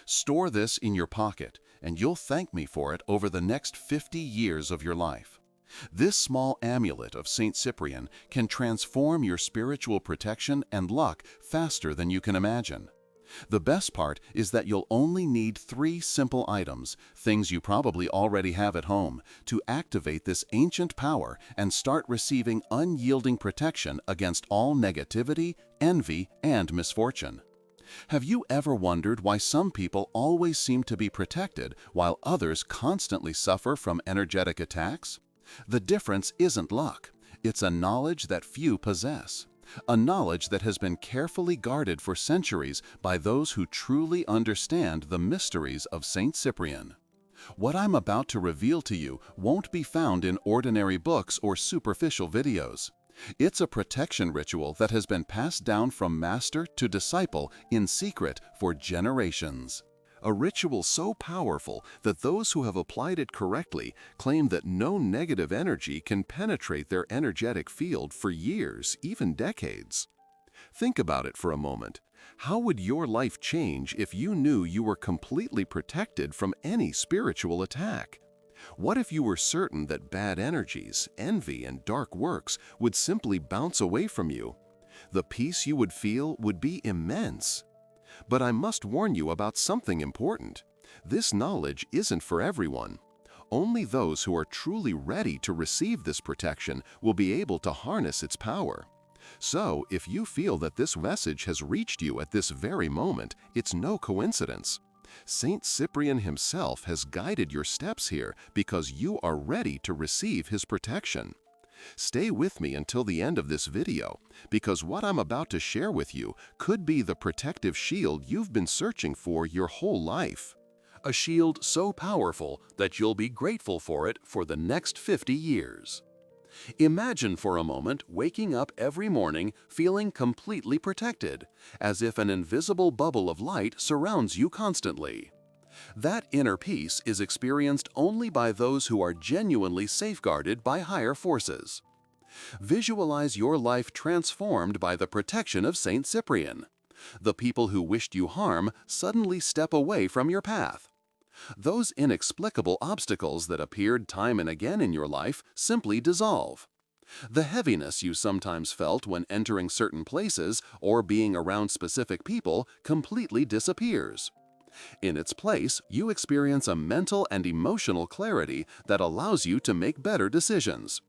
Store this in your pocket, and you'll thank me for it over the next 50 years of your life. This small amulet of Saint Cyprian can transform your spiritual protection and luck faster than you can imagine. The best part is that you'll only need 3 simple items, things you probably already have at home, to activate this ancient power and start receiving unyielding protection against all negativity, envy, and misfortune. Have you ever wondered why some people always seem to be protected while others constantly suffer from energetic attacks? The difference isn't luck. It's a knowledge that few possess. A knowledge that has been carefully guarded for centuries by those who truly understand the mysteries of Saint Cyprian. What I'm about to reveal to you won't be found in ordinary books or superficial videos. It's a protection ritual that has been passed down from master to disciple in secret for generations. A ritual so powerful that those who have applied it correctly claim that no negative energy can penetrate their energetic field for years, even decades. Think about it for a moment. How would your life change if you knew you were completely protected from any spiritual attack? What if you were certain that bad energies, envy, and dark works would simply bounce away from you? The peace you would feel would be immense. But I must warn you about something important. This knowledge isn't for everyone. Only those who are truly ready to receive this protection will be able to harness its power. So, if you feel that this message has reached you at this very moment, it's no coincidence. Saint Cyprian himself has guided your steps here because you are ready to receive his protection. Stay with me until the end of this video, because what I'm about to share with you could be the protective shield you've been searching for your whole life. A shield so powerful that you'll be grateful for it for the next 50 years. Imagine for a moment waking up every morning feeling completely protected, as if an invisible bubble of light surrounds you constantly. That inner peace is experienced only by those who are genuinely safeguarded by higher forces. Visualize your life transformed by the protection of Saint Cyprian. The people who wished you harm suddenly step away from your path. Those inexplicable obstacles that appeared time and again in your life simply dissolve. The heaviness you sometimes felt when entering certain places or being around specific people completely disappears. In its place, you experience a mental and emotional clarity that allows you to make better decisions.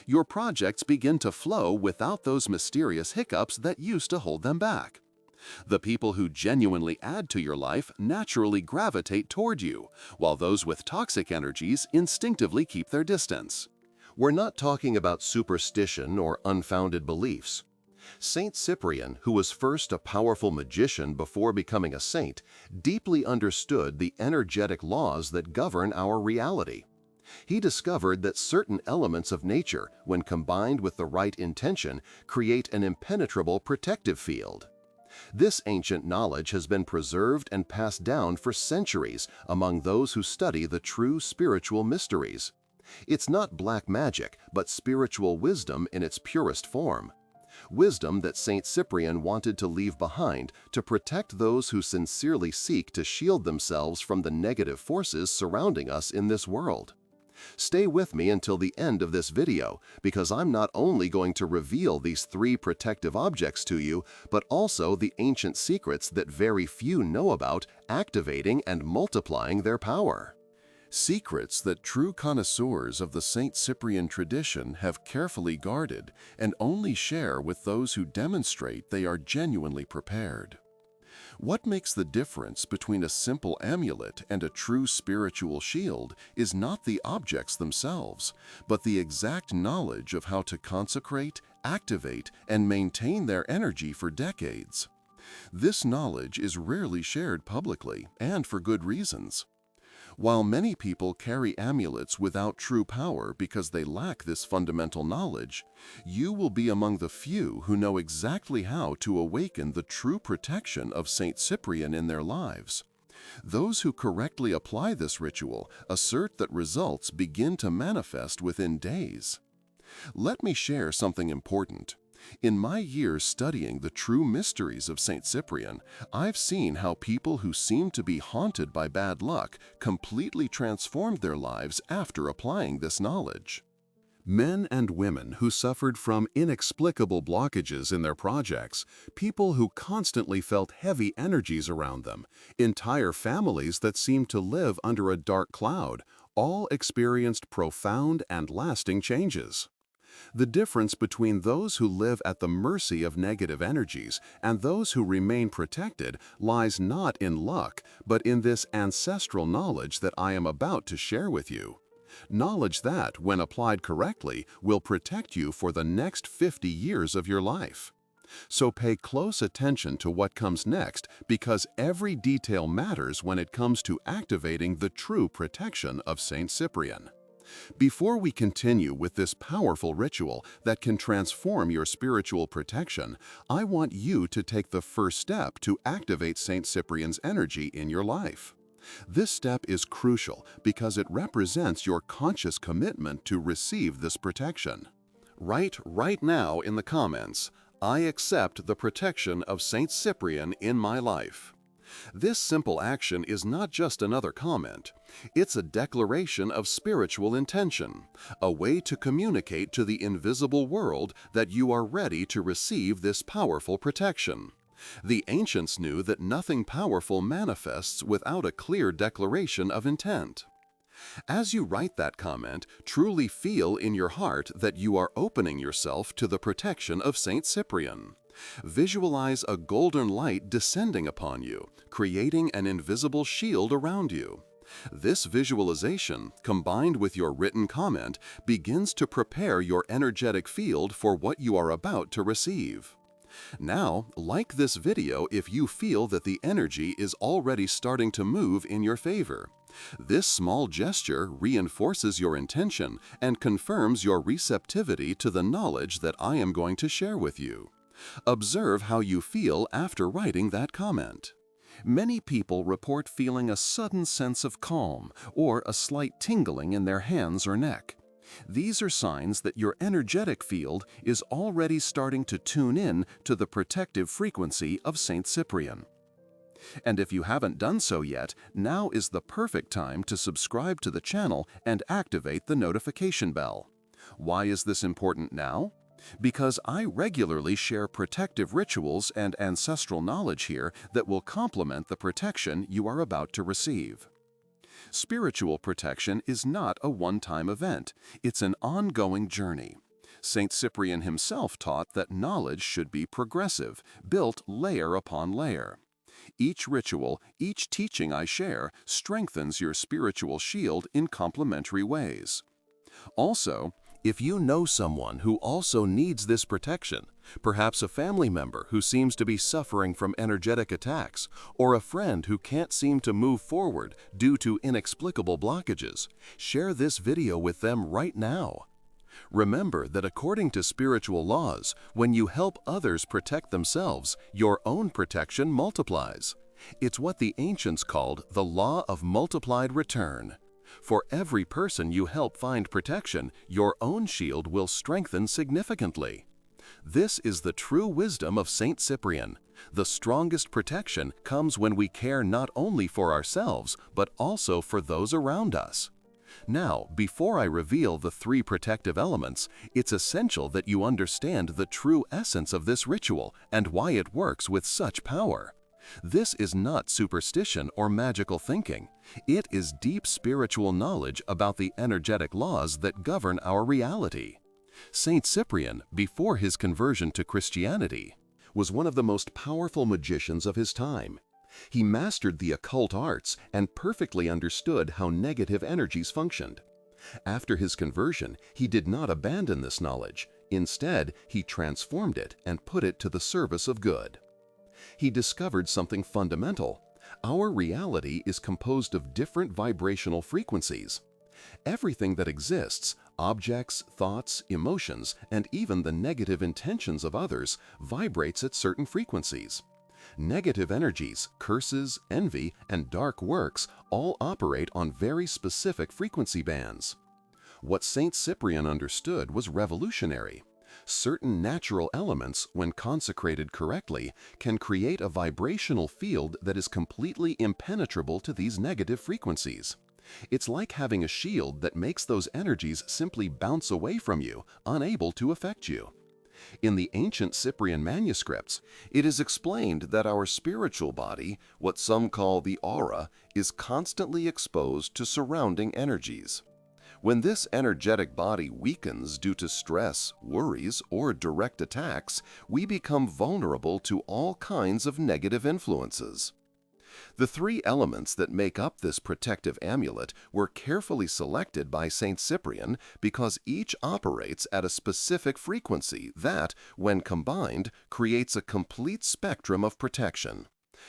Your projects begin to flow without those mysterious hiccups that used to hold them back. The people who genuinely add to your life naturally gravitate toward you, while those with toxic energies instinctively keep their distance. We're not talking about superstition or unfounded beliefs. Saint Cyprian, who was first a powerful magician before becoming a saint, deeply understood the energetic laws that govern our reality. He discovered that certain elements of nature, when combined with the right intention, create an impenetrable protective field. This ancient knowledge has been preserved and passed down for centuries among those who study the true spiritual mysteries. It's not black magic, but spiritual wisdom in its purest form. Wisdom that Saint Cyprian wanted to leave behind to protect those who sincerely seek to shield themselves from the negative forces surrounding us in this world. Stay with me until the end of this video, because I'm not only going to reveal these 3 protective objects to you, but also the ancient secrets that very few know about activating and multiplying their power. Secrets that true connoisseurs of the Saint Cyprian tradition have carefully guarded and only share with those who demonstrate they are genuinely prepared. What makes the difference between a simple amulet and a true spiritual shield is not the objects themselves, but the exact knowledge of how to consecrate, activate, and maintain their energy for decades. This knowledge is rarely shared publicly, and for good reasons. While many people carry amulets without true power because they lack this fundamental knowledge, you will be among the few who know exactly how to awaken the true protection of Saint Cyprian in their lives. Those who correctly apply this ritual assert that results begin to manifest within days. Let me share something important. In my years studying the true mysteries of Saint Cyprian, I've seen how people who seem to be haunted by bad luck completely transformed their lives after applying this knowledge. Men and women who suffered from inexplicable blockages in their projects, people who constantly felt heavy energies around them, entire families that seemed to live under a dark cloud, all experienced profound and lasting changes. The difference between those who live at the mercy of negative energies and those who remain protected lies not in luck, but in this ancestral knowledge that I am about to share with you. Knowledge that, when applied correctly, will protect you for the next 50 years of your life. So pay close attention to what comes next, because every detail matters when it comes to activating the true protection of Saint Cyprian. Before we continue with this powerful ritual that can transform your spiritual protection, I want you to take the first step to activate Saint Cyprian's energy in your life. This step is crucial because it represents your conscious commitment to receive this protection. Write right now in the comments, "I accept the protection of Saint Cyprian in my life." This simple action is not just another comment. It's a declaration of spiritual intention, a way to communicate to the invisible world that you are ready to receive this powerful protection. The ancients knew that nothing powerful manifests without a clear declaration of intent. As you write that comment, truly feel in your heart that you are opening yourself to the protection of Saint Cyprian. Visualize a golden light descending upon you, creating an invisible shield around you. This visualization, combined with your written comment, begins to prepare your energetic field for what you are about to receive. Now, like this video if you feel that the energy is already starting to move in your favor. This small gesture reinforces your intention and confirms your receptivity to the knowledge that I am going to share with you. Observe how you feel after writing that comment. Many people report feeling a sudden sense of calm or a slight tingling in their hands or neck. These are signs that your energetic field is already starting to tune in to the protective frequency of Saint Cyprian. And if you haven't done so yet, now is the perfect time to subscribe to the channel and activate the notification bell. Why is this important now? Because I regularly share protective rituals and ancestral knowledge here that will complement the protection you are about to receive. Spiritual protection is not a one-time event, it's an ongoing journey. Saint Cyprian himself taught that knowledge should be progressive, built layer upon layer. Each ritual, each teaching I share, strengthens your spiritual shield in complementary ways. Also, if you know someone who also needs this protection, perhaps a family member who seems to be suffering from energetic attacks, or a friend who can't seem to move forward due to inexplicable blockages, share this video with them right now. Remember that according to spiritual laws, when you help others protect themselves, your own protection multiplies. It's what the ancients called the law of multiplied return. For every person you help find protection, your own shield will strengthen significantly. This is the true wisdom of Saint Cyprian. The strongest protection comes when we care not only for ourselves, but also for those around us. Now, before I reveal the 3 protective elements, it's essential that you understand the true essence of this ritual and why it works with such power. This is not superstition or magical thinking. It is deep spiritual knowledge about the energetic laws that govern our reality. Saint Cyprian, before his conversion to Christianity, was one of the most powerful magicians of his time. He mastered the occult arts and perfectly understood how negative energies functioned. After his conversion, he did not abandon this knowledge. Instead, he transformed it and put it to the service of good. He discovered something fundamental. Our reality is composed of different vibrational frequencies. Everything that exists, objects, thoughts, emotions, and even the negative intentions of others, vibrates at certain frequencies. Negative energies, curses, envy, and dark works all operate on very specific frequency bands. What Saint Cyprian understood was revolutionary. Certain natural elements, when consecrated correctly, can create a vibrational field that is completely impenetrable to these negative frequencies. It's like having a shield that makes those energies simply bounce away from you, unable to affect you. In the ancient Cyprian manuscripts, it is explained that our spiritual body, what some call the aura, is constantly exposed to surrounding energies. When this energetic body weakens due to stress, worries, or direct attacks, we become vulnerable to all kinds of negative influences. The three elements that make up this protective amulet were carefully selected by Saint Cyprian because each operates at a specific frequency that, when combined, creates a complete spectrum of protection.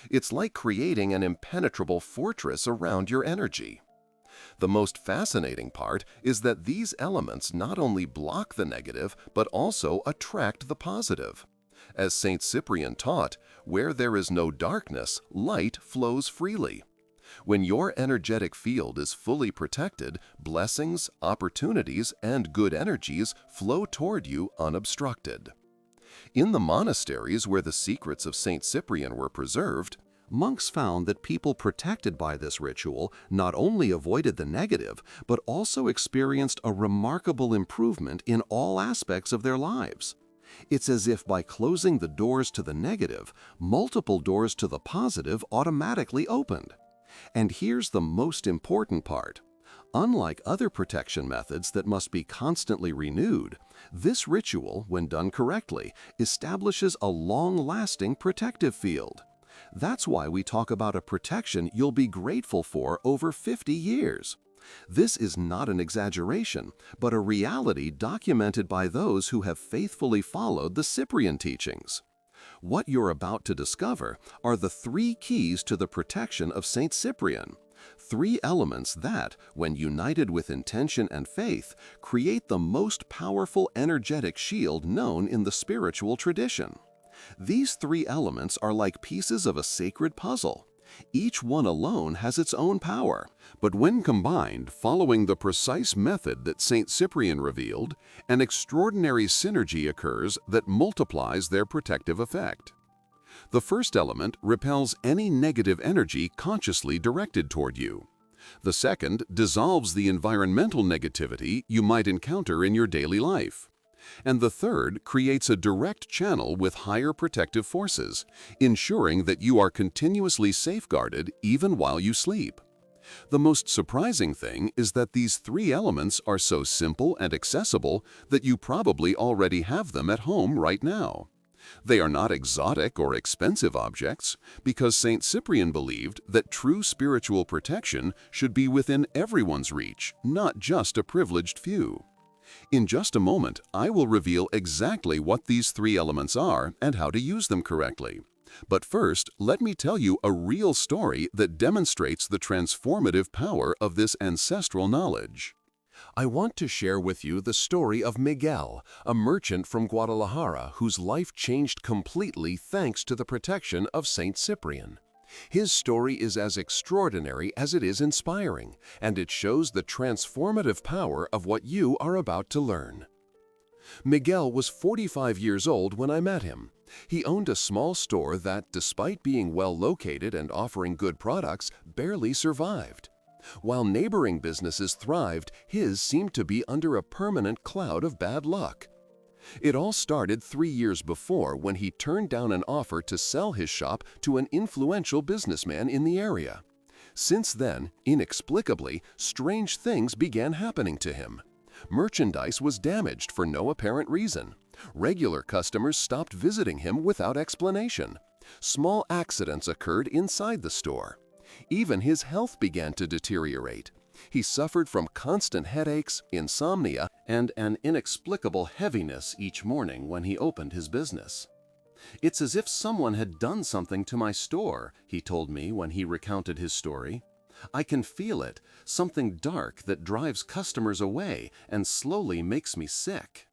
It's like creating an impenetrable fortress around your energy. The most fascinating part is that these elements not only block the negative, but also attract the positive. As Saint Cyprian taught, where there is no darkness, light flows freely. When your energetic field is fully protected, blessings, opportunities, and good energies flow toward you unobstructed. In the monasteries where the secrets of Saint Cyprian were preserved, monks found that people protected by this ritual not only avoided the negative, but also experienced a remarkable improvement in all aspects of their lives. It's as if by closing the doors to the negative, multiple doors to the positive automatically opened. And here's the most important part. Unlike other protection methods that must be constantly renewed, this ritual, when done correctly, establishes a long-lasting protective field. That's why we talk about a protection you'll be grateful for over 50 years. This is not an exaggeration, but a reality documented by those who have faithfully followed the Cyprian teachings. What you're about to discover are the three keys to the protection of Saint Cyprian. Three elements that, when united with intention and faith, create the most powerful energetic shield known in the spiritual tradition. These three elements are like pieces of a sacred puzzle. Each one alone has its own power, but when combined, following the precise method that Saint Cyprian revealed, an extraordinary synergy occurs that multiplies their protective effect. The first element repels any negative energy consciously directed toward you. The second dissolves the environmental negativity you might encounter in your daily life. And the third creates a direct channel with higher protective forces, ensuring that you are continuously safeguarded even while you sleep. The most surprising thing is that these three elements are so simple and accessible that you probably already have them at home right now. They are not exotic or expensive objects, because Saint Cyprian believed that true spiritual protection should be within everyone's reach, not just a privileged few. In just a moment, I will reveal exactly what these three elements are and how to use them correctly. But first, let me tell you a real story that demonstrates the transformative power of this ancestral knowledge. I want to share with you the story of Miguel, a merchant from Guadalajara whose life changed completely thanks to the protection of Saint Cyprian. His story is as extraordinary as it is inspiring, and it shows the transformative power of what you are about to learn. Miguel was 45 years old when I met him. He owned a small store that, despite being well located and offering good products, barely survived. While neighboring businesses thrived, his seemed to be under a permanent cloud of bad luck. It all started 3 years before when he turned down an offer to sell his shop to an influential businessman in the area. Since then, inexplicably, strange things began happening to him. Merchandise was damaged for no apparent reason. Regular customers stopped visiting him without explanation. Small accidents occurred inside the store. Even his health began to deteriorate. He suffered from constant headaches, insomnia, and an inexplicable heaviness each morning when he opened his business. "It's as if someone had done something to my store," he told me when he recounted his story. "I can feel it, something dark that drives customers away and slowly makes me sick."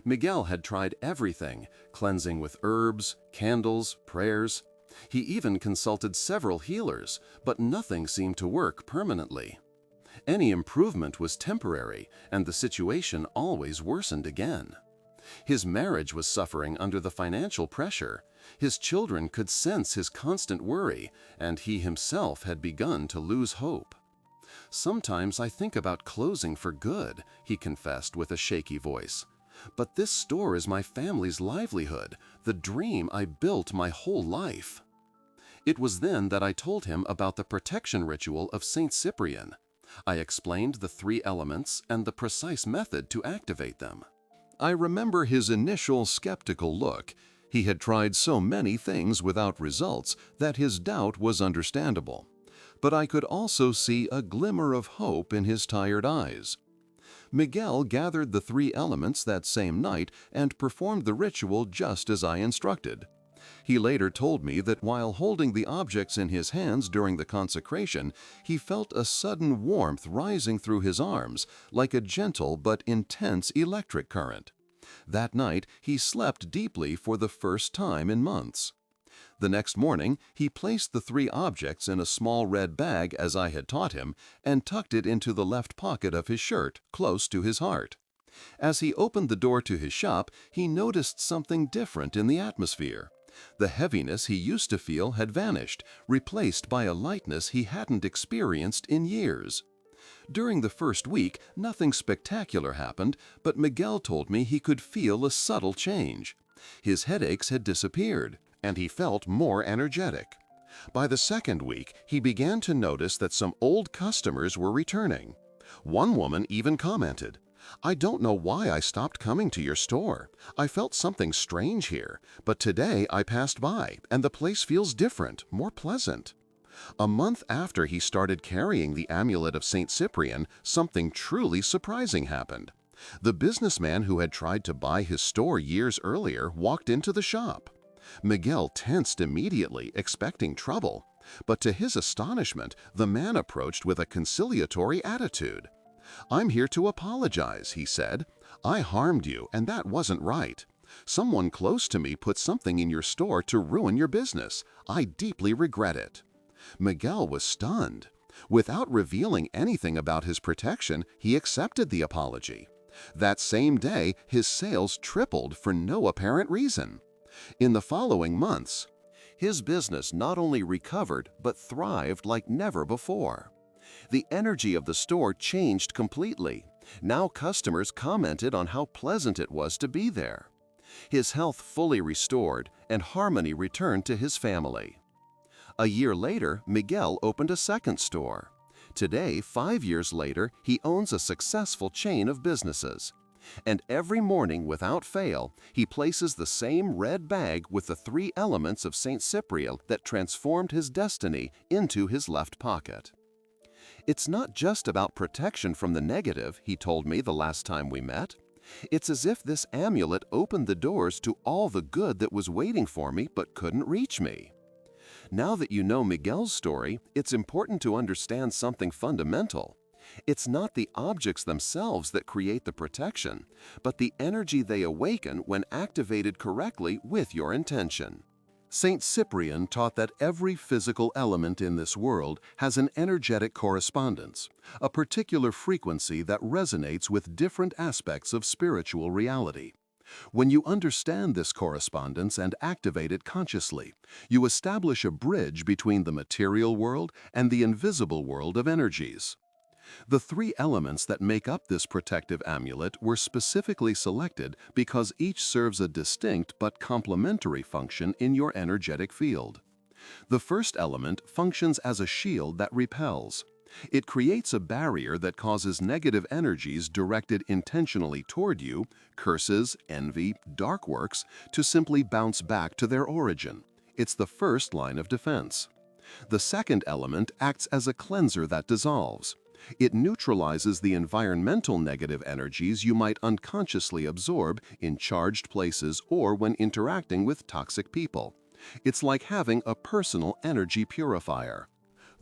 Miguel had tried everything, cleansing with herbs, candles, prayers. He even consulted several healers, but nothing seemed to work permanently. Any improvement was temporary, and the situation always worsened again. His marriage was suffering under the financial pressure. His children could sense his constant worry, and he himself had begun to lose hope. "Sometimes I think about closing for good," he confessed with a shaky voice. "But this store is my family's livelihood, the dream I built my whole life." It was then that I told him about the protection ritual of Saint Cyprian. I explained the 3 elements and the precise method to activate them. I remember his initial skeptical look. He had tried so many things without results that his doubt was understandable. But I could also see a glimmer of hope in his tired eyes. Miguel gathered the 3 elements that same night and performed the ritual just as I instructed. He later told me that while holding the objects in his hands during the consecration, he felt a sudden warmth rising through his arms, like a gentle but intense electric current. That night, he slept deeply for the first time in months. The next morning, he placed the 3 objects in a small red bag as I had taught him and tucked it into the left pocket of his shirt, close to his heart. As he opened the door to his shop, he noticed something different in the atmosphere. The heaviness he used to feel had vanished, replaced by a lightness he hadn't experienced in years. During the first week, nothing spectacular happened, but Miguel told me he could feel a subtle change. His headaches had disappeared, and he felt more energetic. By the second week, he began to notice that some old customers were returning. One woman even commented, "I don't know why I stopped coming to your store. I felt something strange here, but today I passed by, and the place feels different, more pleasant." A month after he started carrying the amulet of Saint Cyprian, something truly surprising happened. The businessman who had tried to buy his store years earlier walked into the shop. Miguel tensed immediately, expecting trouble. But to his astonishment, the man approached with a conciliatory attitude. "I'm here to apologize," he said. "I harmed you, and that wasn't right. Someone close to me put something in your store to ruin your business. I deeply regret it." Miguel was stunned. Without revealing anything about his protection, he accepted the apology. That same day, his sales tripled for no apparent reason. In the following months, his business not only recovered but thrived like never before. The energy of the store changed completely. Now customers commented on how pleasant it was to be there. His health fully restored, and harmony returned to his family. A year later, Miguel opened a second store. Today, 5 years later, he owns a successful chain of businesses. And every morning, without fail, he places the same red bag with the 3 elements of Saint Cyprian that transformed his destiny into his left pocket. "It's not just about protection from the negative," he told me the last time we met. "It's as if this amulet opened the doors to all the good that was waiting for me but couldn't reach me." Now that you know Miguel's story, it's important to understand something fundamental. It's not the objects themselves that create the protection, but the energy they awaken when activated correctly with your intention. Saint Cyprian taught that every physical element in this world has an energetic correspondence, a particular frequency that resonates with different aspects of spiritual reality. When you understand this correspondence and activate it consciously, you establish a bridge between the material world and the invisible world of energies. The 3 elements that make up this protective amulet were specifically selected because each serves a distinct but complementary function in your energetic field. The first element functions as a shield that repels. It creates a barrier that causes negative energies directed intentionally toward you, curses, envy, dark works, to simply bounce back to their origin. It's the first line of defense. The second element acts as a cleanser that dissolves. It neutralizes the environmental negative energies you might unconsciously absorb in charged places or when interacting with toxic people. It's like having a personal energy purifier.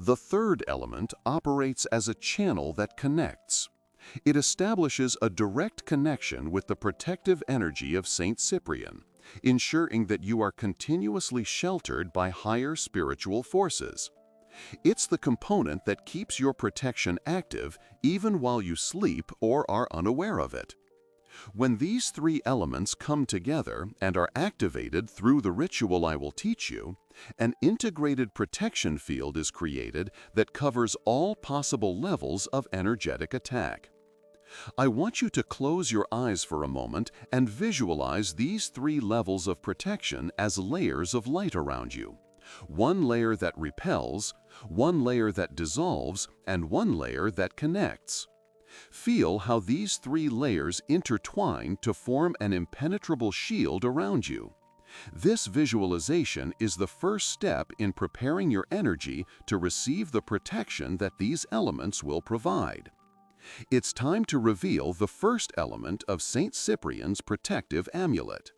The third element operates as a channel that connects. It establishes a direct connection with the protective energy of Saint Cyprian, ensuring that you are continuously sheltered by higher spiritual forces. It's the component that keeps your protection active even while you sleep or are unaware of it. When these three elements come together and are activated through the ritual I will teach you, an integrated protection field is created that covers all possible levels of energetic attack. I want you to close your eyes for a moment and visualize these three levels of protection as layers of light around you. One layer that repels, one layer that dissolves, and one layer that connects. Feel how these three layers intertwine to form an impenetrable shield around you. This visualization is the first step in preparing your energy to receive the protection that these elements will provide. It's time to reveal the first element of Saint Cyprian's protective amulet.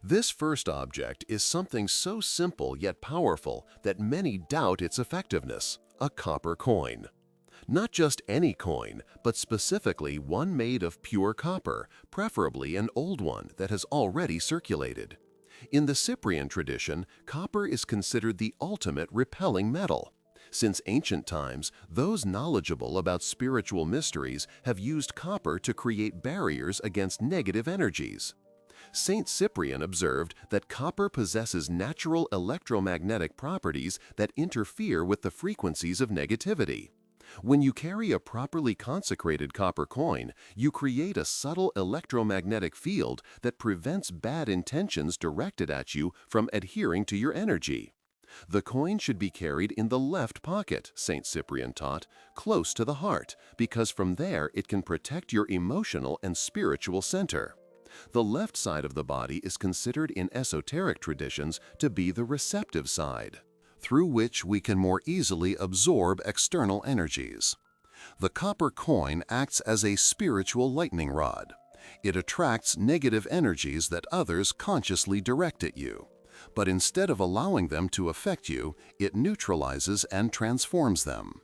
This first object is something so simple yet powerful that many doubt its effectiveness: a copper coin. Not just any coin, but specifically one made of pure copper, preferably an old one that has already circulated. In the Cyprian tradition, copper is considered the ultimate repelling metal. Since ancient times, those knowledgeable about spiritual mysteries have used copper to create barriers against negative energies. Saint Cyprian observed that copper possesses natural electromagnetic properties that interfere with the frequencies of negativity. When you carry a properly consecrated copper coin, you create a subtle electromagnetic field that prevents bad intentions directed at you from adhering to your energy. The coin should be carried in the left pocket, Saint Cyprian taught, close to the heart, because from there it can protect your emotional and spiritual center. The left side of the body is considered in esoteric traditions to be the receptive side, through which we can more easily absorb external energies. The copper coin acts as a spiritual lightning rod. It attracts negative energies that others consciously direct at you. But instead of allowing them to affect you, it neutralizes and transforms them.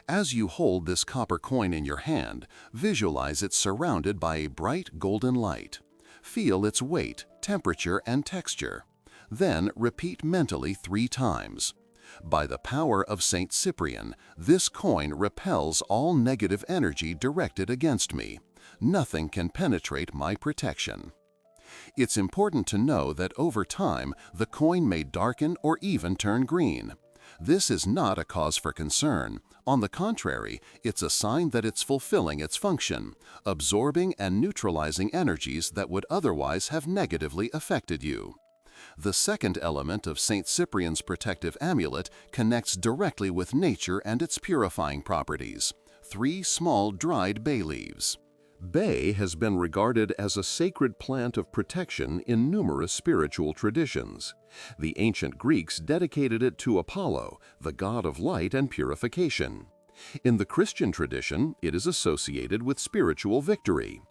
As you hold this copper coin in your hand, visualize it surrounded by a bright golden light. Feel its weight, temperature, and texture. Then repeat mentally 3 times. By the power of Saint Cyprian, this coin repels all negative energy directed against me. Nothing can penetrate my protection. It's important to know that over time, the coin may darken or even turn green. This is not a cause for concern. On the contrary, it's a sign that it's fulfilling its function, absorbing and neutralizing energies that would otherwise have negatively affected you. The second element of Saint Cyprian's protective amulet connects directly with nature and its purifying properties: 3 small dried bay leaves. Bay has been regarded as a sacred plant of protection in numerous spiritual traditions. The ancient Greeks dedicated it to Apollo, the god of light and purification. In the Christian tradition, it is associated with spiritual victory.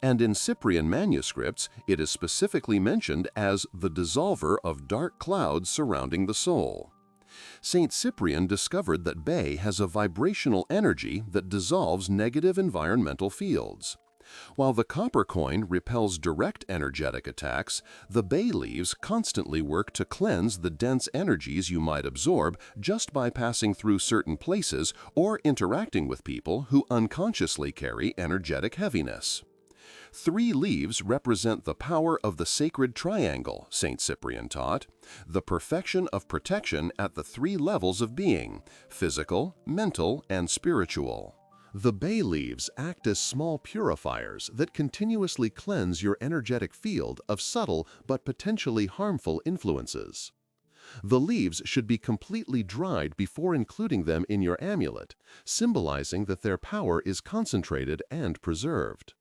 And in Cyprian manuscripts, it is specifically mentioned as the dissolver of dark clouds surrounding the soul. Saint Cyprian discovered that bay has a vibrational energy that dissolves negative environmental fields. While the copper coin repels direct energetic attacks, the bay leaves constantly work to cleanse the dense energies you might absorb just by passing through certain places or interacting with people who unconsciously carry energetic heaviness. 3 leaves represent the power of the sacred triangle, Saint Cyprian taught, the perfection of protection at the 3 levels of being: physical, mental, and spiritual. The bay leaves act as small purifiers that continuously cleanse your energetic field of subtle but potentially harmful influences. The leaves should be completely dried before including them in your amulet, symbolizing that their power is concentrated and preserved.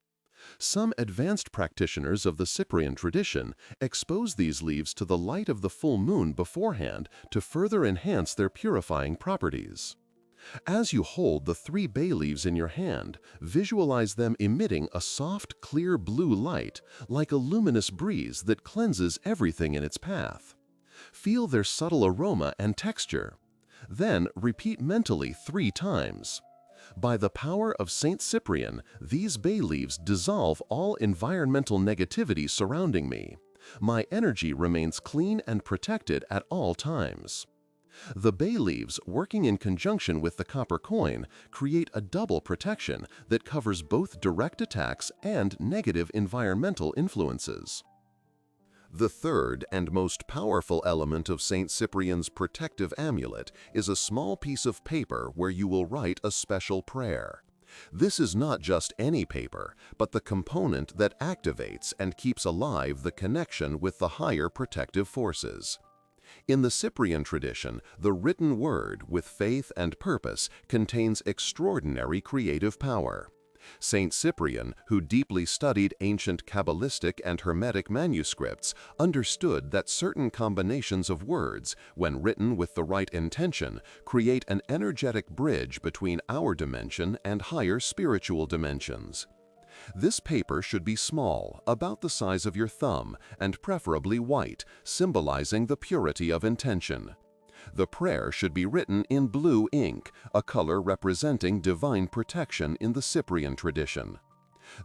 Some advanced practitioners of the Cyprian tradition expose these leaves to the light of the full moon beforehand to further enhance their purifying properties. As you hold the 3 bay leaves in your hand, visualize them emitting a soft, clear blue light, like a luminous breeze that cleanses everything in its path. Feel their subtle aroma and texture. Then repeat mentally 3 times. By the power of Saint Cyprian, these bay leaves dissolve all environmental negativity surrounding me. My energy remains clean and protected at all times. The bay leaves, working in conjunction with the copper coin, create a double protection that covers both direct attacks and negative environmental influences. The third and most powerful element of Saint Cyprian's protective amulet is a small piece of paper where you will write a special prayer. This is not just any paper, but the component that activates and keeps alive the connection with the higher protective forces. In the Cyprian tradition, the written word with faith and purpose contains extraordinary creative power. Saint Cyprian, who deeply studied ancient Kabbalistic and Hermetic manuscripts, understood that certain combinations of words, when written with the right intention, create an energetic bridge between our dimension and higher spiritual dimensions. This paper should be small, about the size of your thumb, and preferably white, symbolizing the purity of intention. The prayer should be written in blue ink, a color representing divine protection in the Cyprian tradition.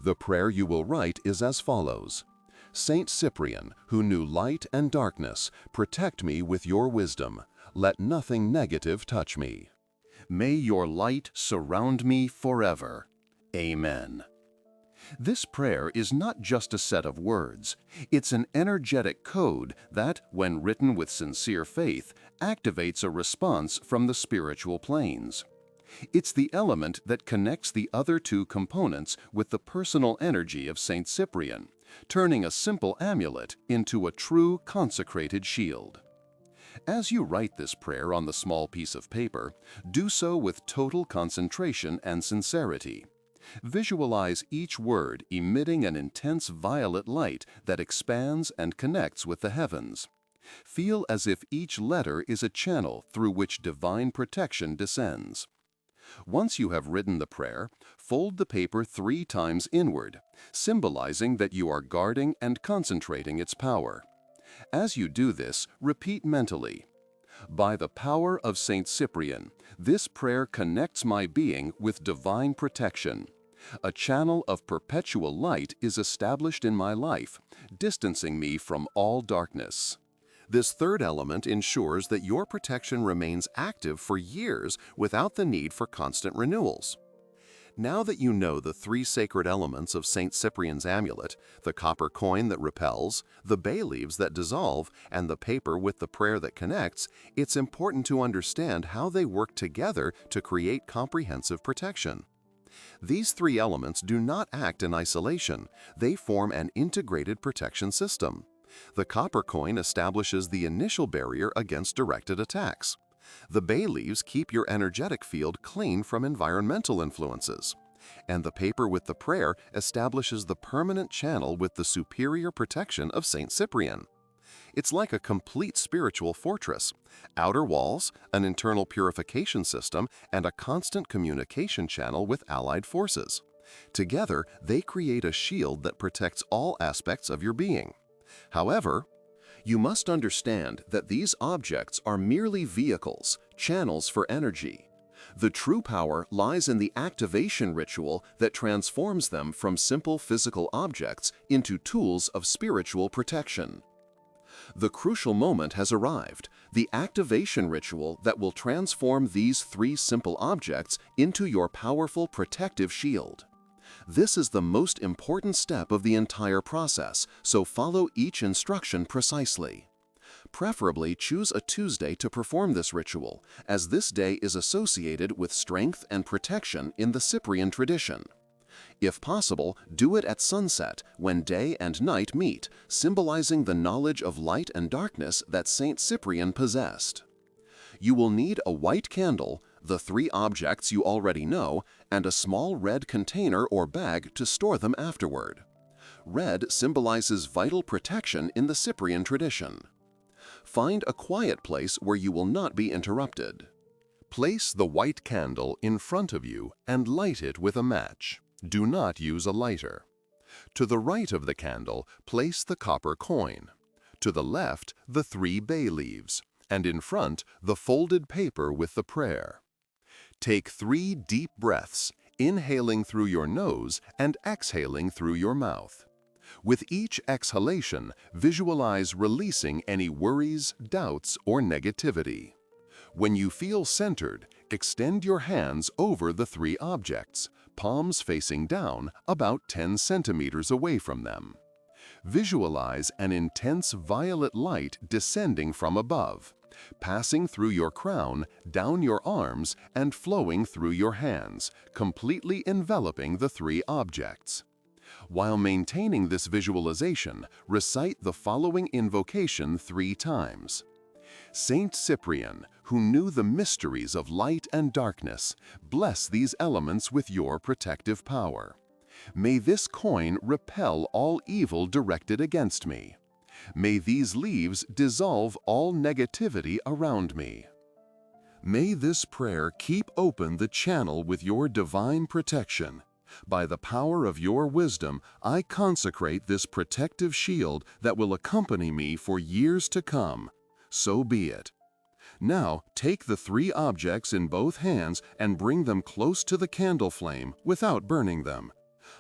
The prayer you will write is as follows: Saint Cyprian, who knew light and darkness, protect me with your wisdom. Let nothing negative touch me. May your light surround me forever. Amen. This prayer is not just a set of words. It's an energetic code that, when written with sincere faith, activates a response from the spiritual planes. It's the element that connects the other two components with the personal energy of Saint Cyprian, turning a simple amulet into a true consecrated shield. As you write this prayer on the small piece of paper, do so with total concentration and sincerity. Visualize each word emitting an intense violet light that expands and connects with the heavens. Feel as if each letter is a channel through which divine protection descends. Once you have written the prayer, fold the paper 3 times inward, symbolizing that you are guarding and concentrating its power. As you do this, repeat mentally, "By the power of Saint Cyprian, this prayer connects my being with divine protection. A channel of perpetual light is established in my life, distancing me from all darkness." This third element ensures that your protection remains active for years without the need for constant renewals. Now that you know the 3 sacred elements of Saint Cyprian's amulet, the copper coin that repels, the bay leaves that dissolve, and the paper with the prayer that connects, it's important to understand how they work together to create comprehensive protection. These 3 elements do not act in isolation. They form an integrated protection system. The copper coin establishes the initial barrier against directed attacks. The bay leaves keep your energetic field clean from environmental influences. And the paper with the prayer establishes the permanent channel with the superior protection of Saint Cyprian. It's like a complete spiritual fortress: outer walls, an internal purification system, and a constant communication channel with allied forces. Together, they create a shield that protects all aspects of your being. However, you must understand that these objects are merely vehicles, channels for energy. The true power lies in the activation ritual that transforms them from simple physical objects into tools of spiritual protection. The crucial moment has arrived, the activation ritual that will transform these 3 simple objects into your powerful protective shield. This is the most important step of the entire process, so follow each instruction precisely. Preferably choose a Tuesday to perform this ritual, as this day is associated with strength and protection in the Cyprian tradition. If possible, do it at sunset, when day and night meet, symbolizing the knowledge of light and darkness that Saint Cyprian possessed. You will need a white candle, the 3 objects you already know, and a small red container or bag to store them afterward. Red symbolizes vital protection in the Cyprian tradition. Find a quiet place where you will not be interrupted. Place the white candle in front of you and light it with a match. Do not use a lighter. To the right of the candle, place the copper coin. To the left, the 3 bay leaves, and in front, the folded paper with the prayer. Take 3 deep breaths, inhaling through your nose and exhaling through your mouth. With each exhalation, visualize releasing any worries, doubts, or negativity. When you feel centered, extend your hands over the three objects, palms facing down about 10 centimeters away from them. Visualize an intense violet light descending from above, passing through your crown, down your arms, and flowing through your hands, completely enveloping the three objects. While maintaining this visualization, recite the following invocation 3 times. Saint Cyprian, who knew the mysteries of light and darkness, bless these elements with your protective power. May this coin repel all evil directed against me. May these leaves dissolve all negativity around me. May this prayer keep open the channel with your divine protection. By the power of your wisdom, I consecrate this protective shield that will accompany me for years to come. So be it. Now, take the three objects in both hands and bring them close to the candle flame without burning them.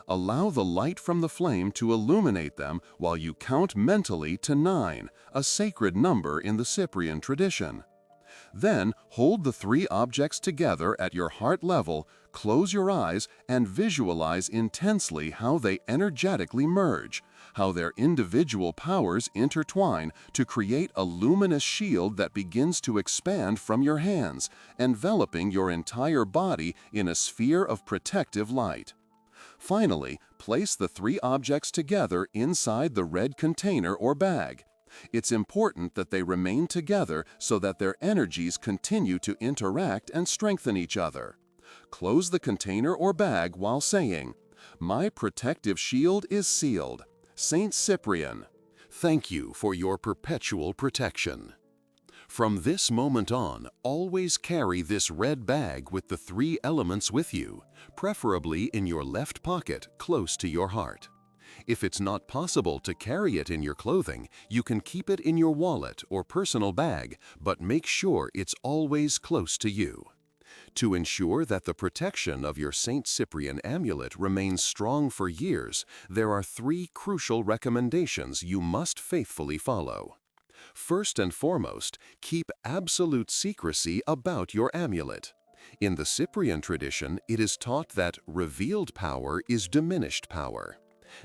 Allow the light from the flame to illuminate them while you count mentally to 9, a sacred number in the Cyprian tradition. Then, hold the three objects together at your heart level, close your eyes, and visualize intensely how they energetically merge, how their individual powers intertwine to create a luminous shield that begins to expand from your hands, enveloping your entire body in a sphere of protective light. Finally, place the three objects together inside the red container or bag. It's important that they remain together so that their energies continue to interact and strengthen each other. Close the container or bag while saying, "My protective shield is sealed. Saint Cyprian, thank you for your perpetual protection." From this moment on, always carry this red bag with the three elements with you, preferably in your left pocket close to your heart. If it's not possible to carry it in your clothing, you can keep it in your wallet or personal bag, but make sure it's always close to you. To ensure that the protection of your St. Cyprian amulet remains strong for years, there are 3 crucial recommendations you must faithfully follow. First and foremost, keep absolute secrecy about your amulet. In the Cyprian tradition, it is taught that revealed power is diminished power.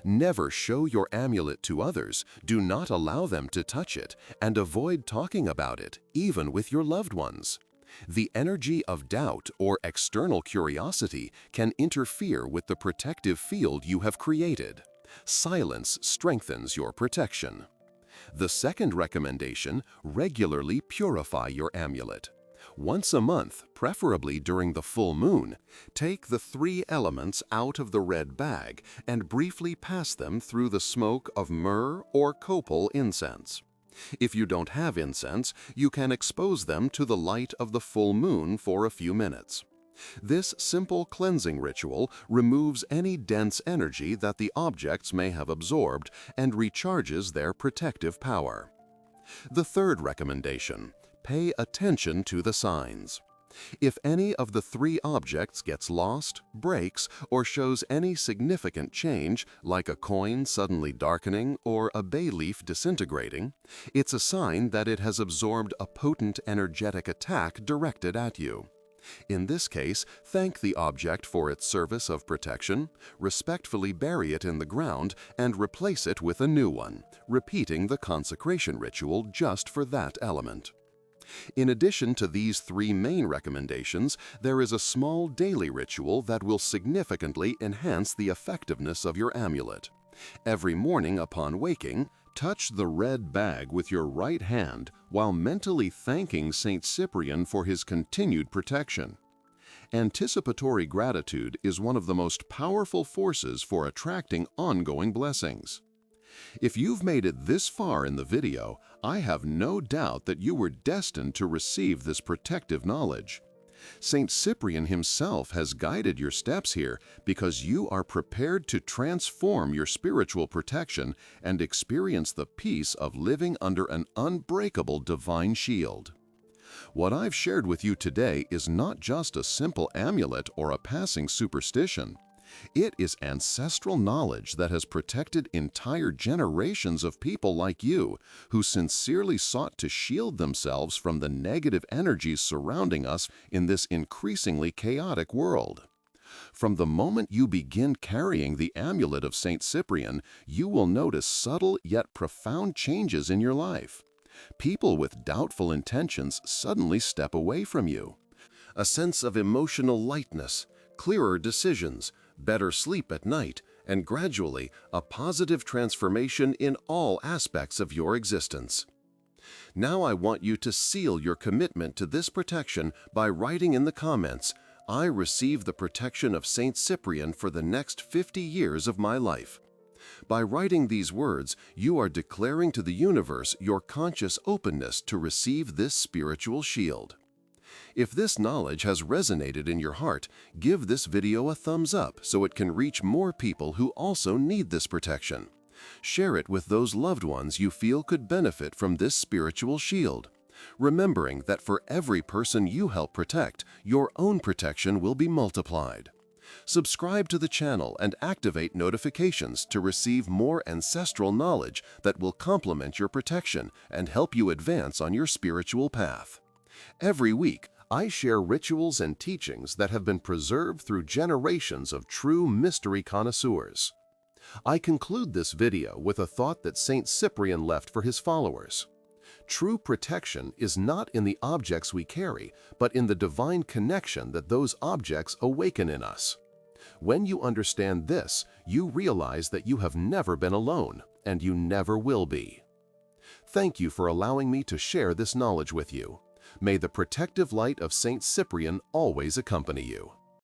Never show your amulet to others, do not allow them to touch it, and avoid talking about it, even with your loved ones. The energy of doubt or external curiosity can interfere with the protective field you have created. Silence strengthens your protection. The second recommendation, regularly purify your amulet. Once a month, preferably during the full moon, take the 3 elements out of the red bag and briefly pass them through the smoke of myrrh or copal incense. If you don't have incense, you can expose them to the light of the full moon for a few minutes. This simple cleansing ritual removes any dense energy that the objects may have absorbed and recharges their protective power. The third recommendation, pay attention to the signs. If any of the 3 objects gets lost, breaks, or shows any significant change, like a coin suddenly darkening or a bay leaf disintegrating, it's a sign that it has absorbed a potent energetic attack directed at you. In this case, thank the object for its service of protection, respectfully bury it in the ground, and replace it with a new one, repeating the consecration ritual just for that element. In addition to these 3 main recommendations, there is a small daily ritual that will significantly enhance the effectiveness of your amulet. Every morning upon waking, touch the red bag with your right hand while mentally thanking St. Cyprian for his continued protection. Anticipatory gratitude is one of the most powerful forces for attracting ongoing blessings. If you've made it this far in the video, I have no doubt that you were destined to receive this protective knowledge. St. Cyprian himself has guided your steps here because you are prepared to transform your spiritual protection and experience the peace of living under an unbreakable divine shield. What I've shared with you today is not just a simple amulet or a passing superstition. It is ancestral knowledge that has protected entire generations of people like you who sincerely sought to shield themselves from the negative energies surrounding us in this increasingly chaotic world. From the moment you begin carrying the amulet of Saint Cyprian, you will notice subtle yet profound changes in your life. People with doubtful intentions suddenly step away from you. A sense of emotional lightness, clearer decisions, better sleep at night, and gradually a positive transformation in all aspects of your existence. Now I want you to seal your commitment to this protection by writing in the comments, "I receive the protection of Saint Cyprian for the next 50 years of my life." By writing these words, you are declaring to the universe your conscious openness to receive this spiritual shield. If this knowledge has resonated in your heart, give this video a thumbs up so it can reach more people who also need this protection. Share it with those loved ones you feel could benefit from this spiritual shield, remembering that for every person you help protect, your own protection will be multiplied. Subscribe to the channel and activate notifications to receive more ancestral knowledge that will complement your protection and help you advance on your spiritual path. Every week, I share rituals and teachings that have been preserved through generations of true mystery connoisseurs. I conclude this video with a thought that Saint Cyprian left for his followers. True protection is not in the objects we carry, but in the divine connection that those objects awaken in us. When you understand this, you realize that you have never been alone, and you never will be. Thank you for allowing me to share this knowledge with you. May the protective light of Saint Cyprian always accompany you.